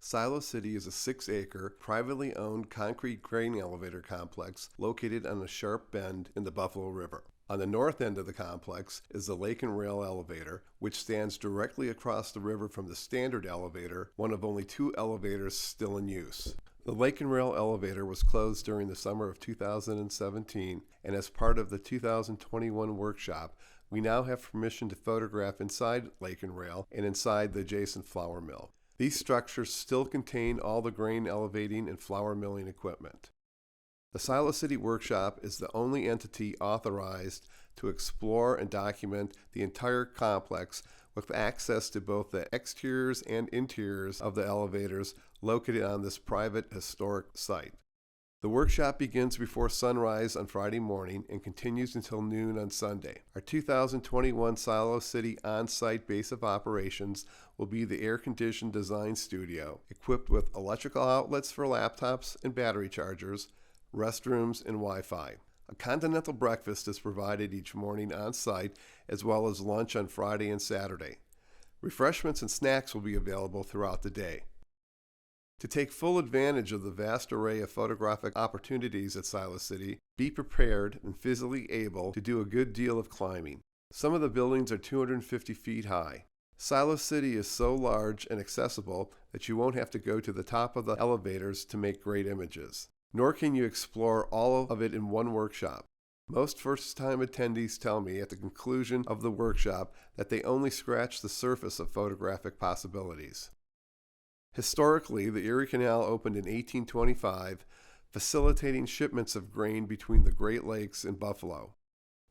Silo City is a 6-acre, privately owned concrete grain elevator complex located on a sharp bend in the Buffalo River. On the north end of the complex is the Lake and Rail Elevator, which stands directly across the river from the Standard Elevator, one of only 2 elevators still in use. The Lake and Rail Elevator was closed during the summer of 2017, and as part of the 2021 workshop, we now have permission to photograph inside Lake and Rail and inside the adjacent flour mill. These structures still contain all the grain elevating and flour milling equipment. The Silo City Workshop is the only entity authorized to explore and document the entire complex with access to both the exteriors and interiors of the elevators located on this private historic site. The workshop begins before sunrise on Friday morning and continues until noon on Sunday. Our 2021 Silo City on-site base of operations will be the air-conditioned design studio, equipped with electrical outlets for laptops and battery chargers, restrooms, and Wi-Fi. A continental breakfast is provided each morning on-site, as well as lunch on Friday and Saturday. Refreshments and snacks will be available throughout the day. To take full advantage of the vast array of photographic opportunities at Silo City, be prepared and physically able to do a good deal of climbing. Some of the buildings are 250 feet high. Silo City is so large and accessible that you won't have to go to the top of the elevators to make great images. Nor can you explore all of it in one workshop. Most first-time attendees tell me at the conclusion of the workshop that they only scratch the surface of photographic possibilities. Historically, the Erie Canal opened in 1825, facilitating shipments of grain between the Great Lakes and Buffalo.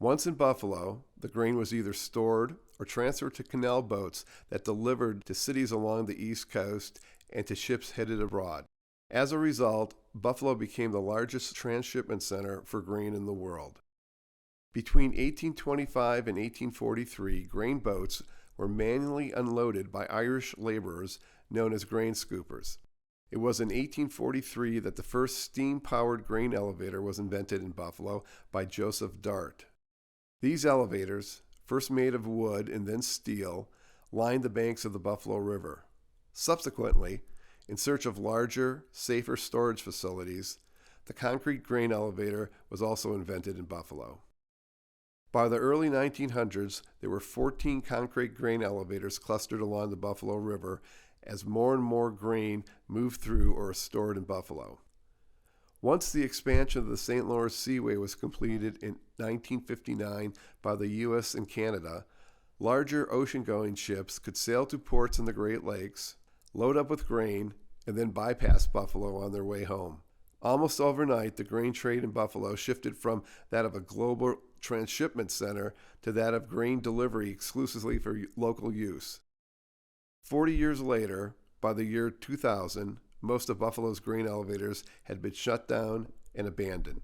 Once in Buffalo, the grain was either stored or transferred to canal boats that delivered to cities along the East Coast and to ships headed abroad. As a result, Buffalo became the largest transshipment center for grain in the world. Between 1825 and 1843, grain boats were manually unloaded by Irish laborers known as grain scoopers. It was in 1843 that the first steam-powered grain elevator was invented in Buffalo by Joseph Dart. These elevators, first made of wood and then steel, lined the banks of the Buffalo River. Subsequently, in search of larger, safer storage facilities, the concrete grain elevator was also invented in Buffalo. By the early 1900s, there were 14 concrete grain elevators clustered along the Buffalo River as more and more grain moved through or was stored in Buffalo. Once the expansion of the St. Lawrence Seaway was completed in 1959 by the U.S. and Canada, larger ocean-going ships could sail to ports in the Great Lakes, load up with grain, and then bypass Buffalo on their way home. Almost overnight, the grain trade in Buffalo shifted from that of a global transshipment center to that of grain delivery exclusively for local use. 40 years later, by the year 2000, most of Buffalo's grain elevators had been shut down and abandoned.